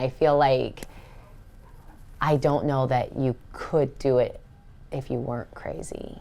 I feel like I don't know that you could do it if you weren't crazy.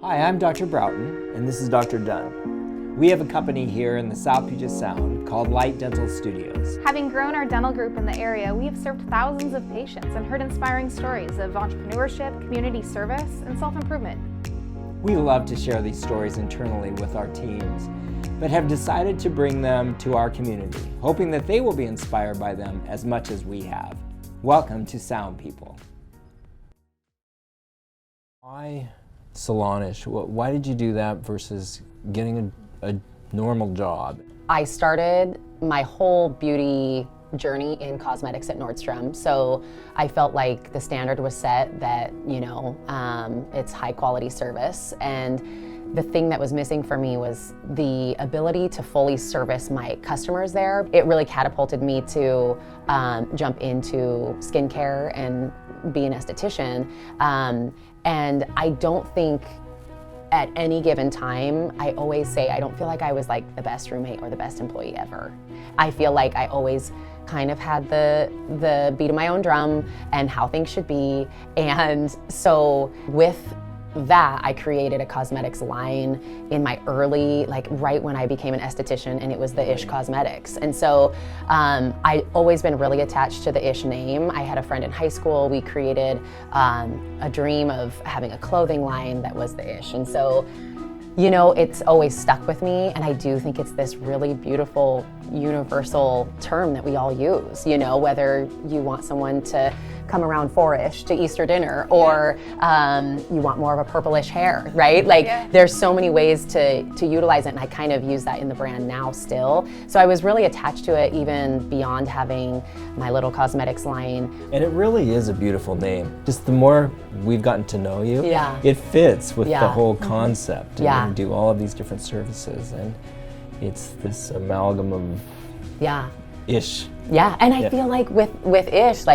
Hi, I'm Dr. Broughton, and this is Dr. Dunn. We have a company here in the South Puget Sound called Light Dental Studios. Having grown our dental group in the area, we have served thousands of patients and heard inspiring stories of entrepreneurship, community service, and self-improvement. We love to share these stories internally with our teams, but have decided to bring them to our community, hoping that they will be inspired by them as much as we have. Welcome to Sound People. Why Salon Ish? Why did you do that versus getting a normal job? I started my whole beauty journey in cosmetics at Nordstrom, so I felt like the standard was set that, it's high quality service, and the thing that was missing for me was the ability to fully service my customers there. It really catapulted me to jump into skincare and be an esthetician. And I don't think at any given time, I always say, I don't feel like I was like the best roommate or the best employee ever. I feel like I always kind of had the beat of my own drum and how things should be. And so with that, I created a cosmetics line in my early, right when I became an esthetician, and it was the Ish Cosmetics. And so I'd always been really attached to the Ish name. I had a friend in high school. We created a dream of having a clothing line that was the Ish. And so, it's always stuck with me, and I do think it's this really beautiful, universal term that we all use, whether you want someone to come around 4-ish to Easter dinner, or you want more of a purplish hair, right? There's so many ways to utilize it, and I kind of use that in the brand now still. So I was really attached to it even beyond having my little cosmetics line. And it really is a beautiful name. Just the more we've gotten to know you, it fits with the whole concept. And you do all of these different services, and it's this amalgam of Ish. Yeah, and I feel like with Ish,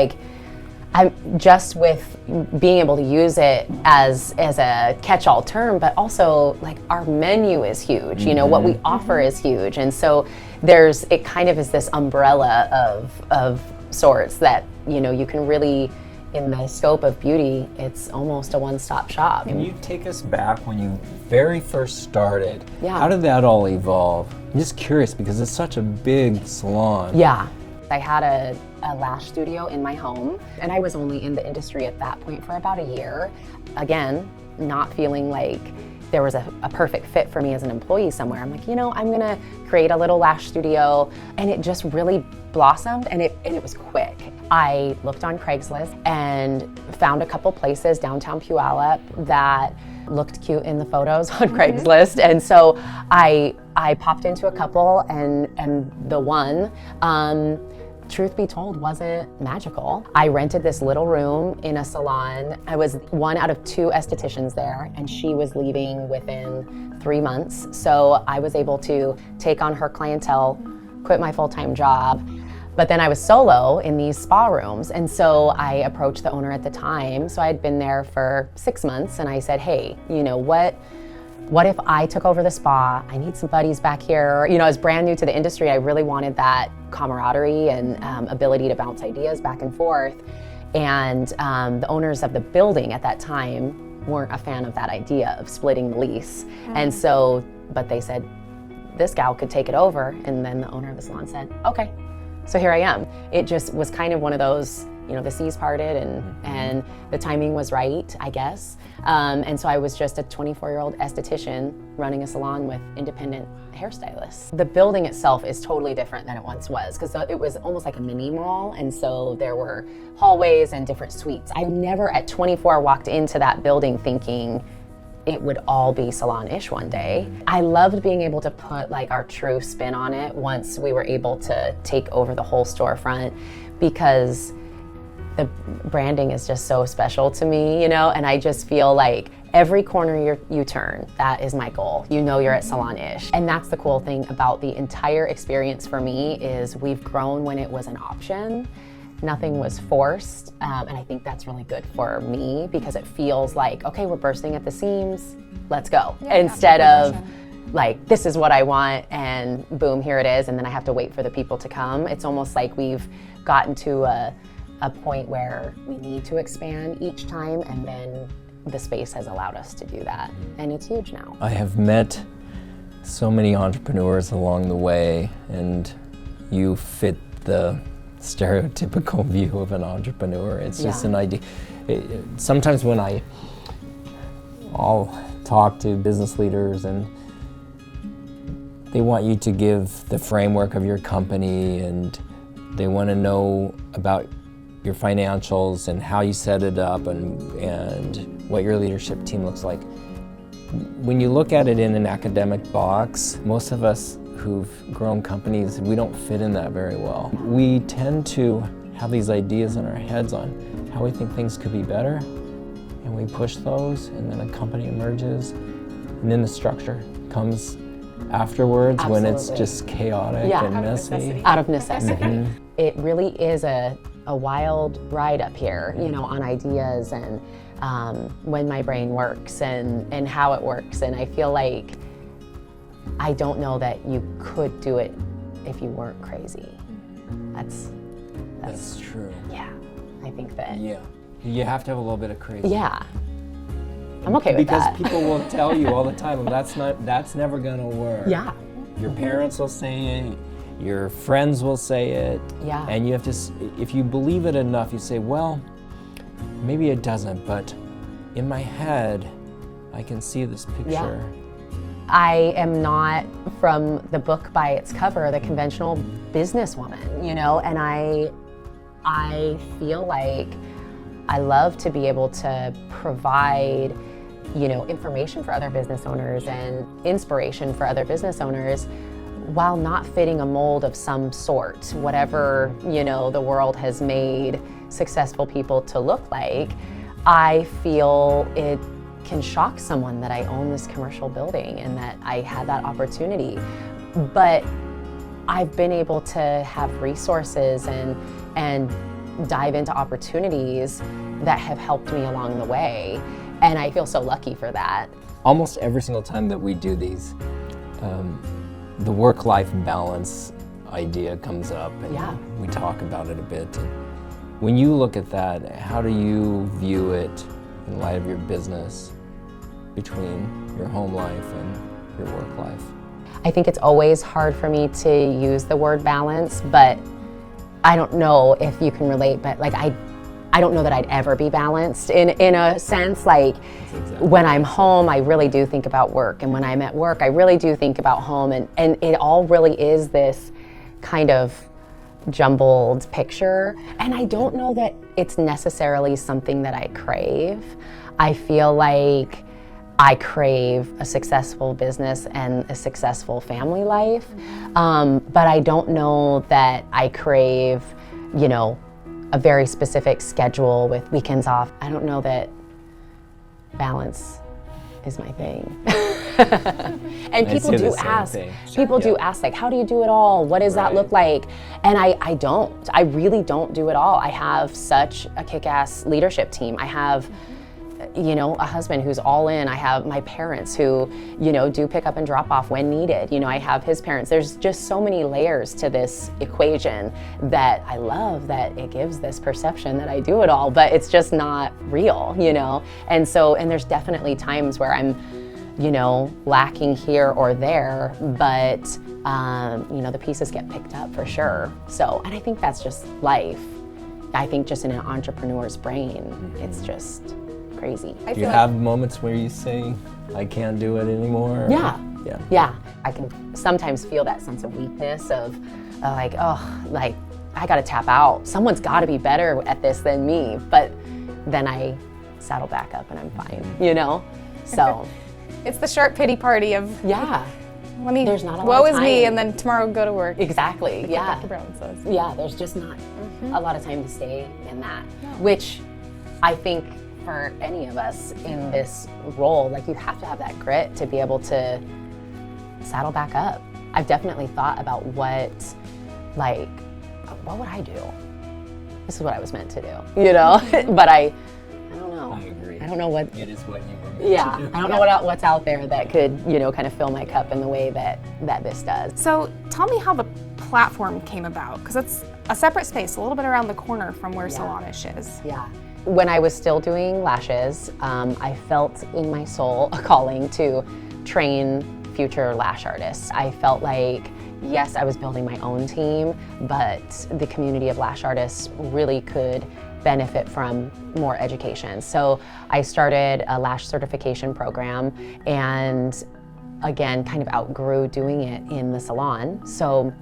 I'm just with being able to use it as a catch-all term, but also our menu is huge. What we offer is huge, and so it kind of is this umbrella of sorts that you can really, in the scope of beauty, it's almost a one-stop shop. Can you take us back when you very first started? Yeah. How did that all evolve? I'm just curious because it's such a big salon. Yeah. I had a lash studio in my home, and I was only in the industry at that point for about a year. Again, not feeling like there was a perfect fit for me as an employee somewhere. I'm like, I'm gonna create a little lash studio, and it just really blossomed, and it was quick. I looked on Craigslist and found a couple places downtown Puyallup that looked cute in the photos on Craigslist, and so I popped into a couple, and the one, truth be told, wasn't magical. I rented this little room in a salon. I was one out of 2 estheticians there, and she was leaving within 3 months. So I was able to take on her clientele, quit my full-time job, but then I was solo in these spa rooms. And so I approached the owner at the time. So I'd been there for 6 months, and I said, hey, what if I took over the spa? I need some buddies back here. I was brand new to the industry. I really wanted that camaraderie and ability to bounce ideas back and forth. And the owners of the building at that time weren't a fan of that idea of splitting the lease. And so, but they said, this gal could take it over. And then the owner of the salon said, okay. So here I am. It just was kind of one of those, the seas parted and the timing was right, I guess. And so I was just a 24-year-old esthetician running a salon with independent hairstylists. The building itself is totally different than it once was, because it was almost like a mini mall, and so there were hallways and different suites. I never at 24 walked into that building thinking it would all be Salon Ish one day. I loved being able to put our true spin on it once we were able to take over the whole storefront, because the branding is just so special to me, and I just feel like every corner you turn, that is my goal. You're at Salon Ish. And that's the cool thing about the entire experience for me is we've grown when it was an option. Nothing was forced, and I think that's really good for me because it feels like, okay, we're bursting at the seams, let's go. Instead of like, this is what I want, and boom, here it is, and then I have to wait for the people to come. It's almost like we've gotten to a point where we need to expand each time, and then the space has allowed us to do that, and it's huge now. I have met so many entrepreneurs along the way, and you fit the stereotypical view of an entrepreneur. It's just an idea. Sometimes when I'll talk to business leaders and they want you to give the framework of your company, and they want to know about your financials and how you set it up and what your leadership team looks like. When you look at it in an academic box, most of us who've grown companies, we don't fit in that very well. We tend to have these ideas in our heads on how we think things could be better, and we push those, and then a company emerges, and then the structure comes afterwards. Absolutely. When it's just chaotic and messy. Out of necessity. It really is a wild ride up here, you know, on ideas and when my brain works and how it works. And I feel like I don't know that you could do it if you weren't crazy. That's true. Yeah, I think that. Yeah, you have to have a little bit of crazy. Yeah, I'm okay with that. Because people will tell you all the time, that's never gonna work. Yeah. Your parents will say it, your friends will say it. Yeah. And you have to, if you believe it enough, you say, well, maybe it doesn't, but in my head, I can see this picture. Yeah. I am not, from the book by its cover, the conventional businesswoman, you know, and I feel like I love to be able to provide, you know, information for other business owners and inspiration for other business owners while not fitting a mold of some sort, whatever, you know, the world has made successful people to look like. I feel it can shock someone that I own this commercial building and that I had that opportunity. But I've been able to have resources and dive into opportunities that have helped me along the way. And I feel so lucky for that. Almost every single time that we do these, the work-life balance idea comes up, and we talk about it a bit. And when you look at that, how do you view it in light of your business between your home life and your work life? I think it's always hard for me to use the word balance, but I don't know if you can relate, but like I don't know that I'd ever be balanced in a sense. Like when I'm home, I really do think about work, and when I'm at work, I really do think about home, and it all really is this kind of jumbled picture. And I don't know that it's necessarily something that I crave. I feel like I crave a successful business and a successful family life, but I don't know that I crave, you know, a very specific schedule with weekends off. I don't know that balance is my thing. And people do ask, like, how do you do it all? What does that look like? And I really don't do it all. I have such a kick-ass leadership team. I have, you know, a husband who's all in. I have my parents who, you know, do pick up and drop off when needed. You know, I have his parents. There's just so many layers to this equation that I love, that it gives this perception that I do it all, but it's just not real, you know? And there's definitely times where I'm, you know, lacking here or there, but, you know, the pieces get picked up for sure. So, and I think that's just life. I think just in an entrepreneur's brain, it's just crazy. Do you have moments where you say, I can't do it anymore? Yeah. I can sometimes feel that sense of weakness of like, oh, like I gotta tap out. Someone's gotta be better at this than me. But then I saddle back up and I'm fine, you know? So. It's the short pity party of, there's not a lot woe of is time. me, and then tomorrow go to work. Exactly, Dr. Brown says. Yeah, there's just not a lot of time to stay in that, which I think for any of us in this role, like you have to have that grit to be able to saddle back up. I've definitely thought about what would I do? This is what I was meant to do, you know? But I don't know. I agree. I don't know what. It is what you were meant Yeah, I don't know what's out there that could, kind of fill my cup in the way that this does. So tell me how the platform came about, because it's a separate space, a little bit around the corner from where Salon Ish is. Yeah. When I was still doing lashes, I felt in my soul a calling to train future lash artists. I felt like, yes, I was building my own team, but the community of lash artists really could benefit from more education. So I started a lash certification program, and again, kind of outgrew doing it in the salon. So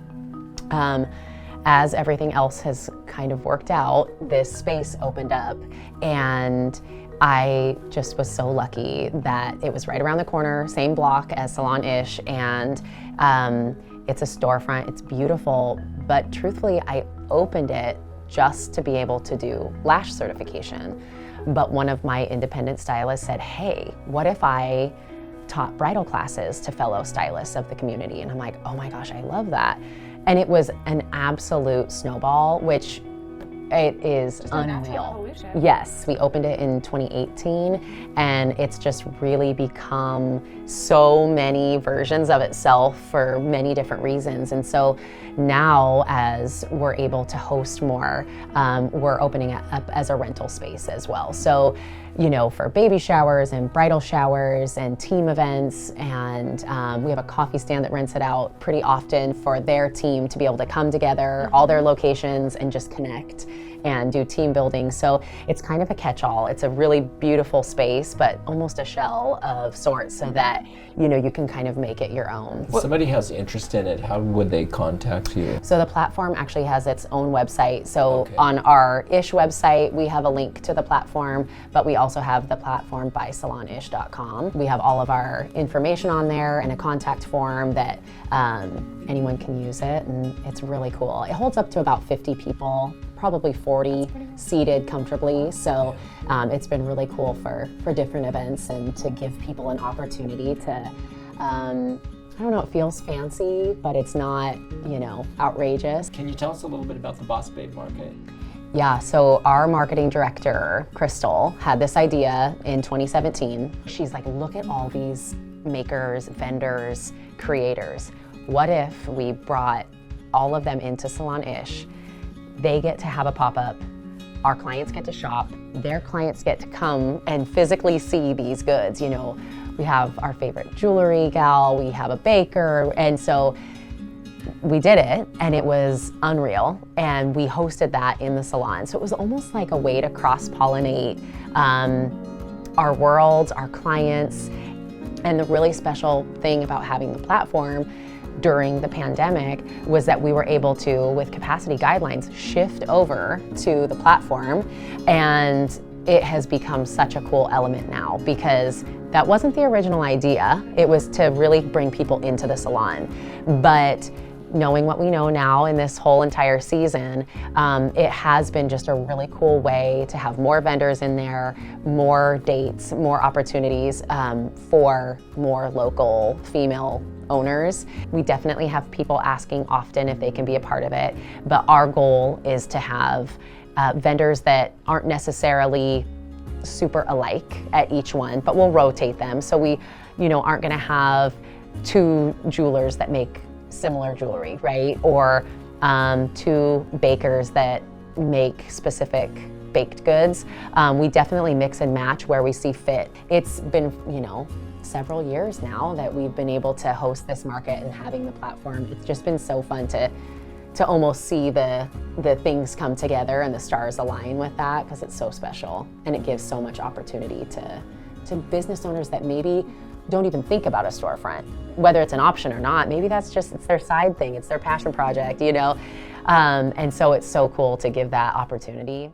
as everything else has kind of worked out, this space opened up, and I just was so lucky that it was right around the corner, same block as Salon Ish, and it's a storefront, it's beautiful, but truthfully, I opened it just to be able to do lash certification. But one of my independent stylists said, hey, what if I taught bridal classes to fellow stylists of the community? And I'm like, oh my gosh, I love that. And it was an absolute snowball, which it is unreal. Yes, we opened it in 2018, and it's just really become so many versions of itself for many different reasons. And so now, as we're able to host more, we're opening it up as a rental space as well. So, for baby showers and bridal showers and team events, and we have a coffee stand that rents it out pretty often for their team to be able to come together, all their locations, and just connect and do team building. So it's kind of a catch-all. It's a really beautiful space, but almost a shell of sorts, so that you can kind of make it your own. If somebody has interest in it, how would they contact you? So the platform actually has its own website. So on our Ish website, we have a link to the platform, but we also have the platform by salonish.com. We have all of our information on there and a contact form that anyone can use it, and it's really cool. It holds up to about 50 people, probably 40 seated comfortably. So it's been really cool for different events, and to give people an opportunity to, I don't know, it feels fancy, but it's not, outrageous. Can you tell us a little bit about the Boss Babe Market? Yeah, so our marketing director, Crystal, had this idea in 2017. She's like, look at all these makers, vendors, creators. What if we brought all of them into Salon Ish? They get to have a pop-up, our clients get to shop, their clients get to come and physically see these goods. We have our favorite jewelry gal, we have a baker, and so we did it, and it was unreal, and we hosted that in the salon. So it was almost like a way to cross-pollinate our worlds, our clients. And the really special thing about having the platform during the pandemic was that we were able to, with capacity guidelines, shift over to the platform, and it has become such a cool element now, because that wasn't the original idea. It was to really bring people into the salon. But knowing what we know now in this whole entire season, it has been just a really cool way to have more vendors in there, more dates, more opportunities for more local female owners. We definitely have people asking often if they can be a part of it, but our goal is to have vendors that aren't necessarily super alike at each one, but we'll rotate them. So we, aren't gonna have two jewelers that make similar jewelry, right? Or two bakers that make specific baked goods. We definitely mix and match where we see fit. It's been, several years now that we've been able to host this market and having the platform. It's just been so fun to almost see the things come together and the stars align with that, because it's so special, and it gives so much opportunity to business owners that maybe don't even think about a storefront, whether it's an option or not. Maybe it's their side thing, it's their passion project, and so it's so cool to give that opportunity.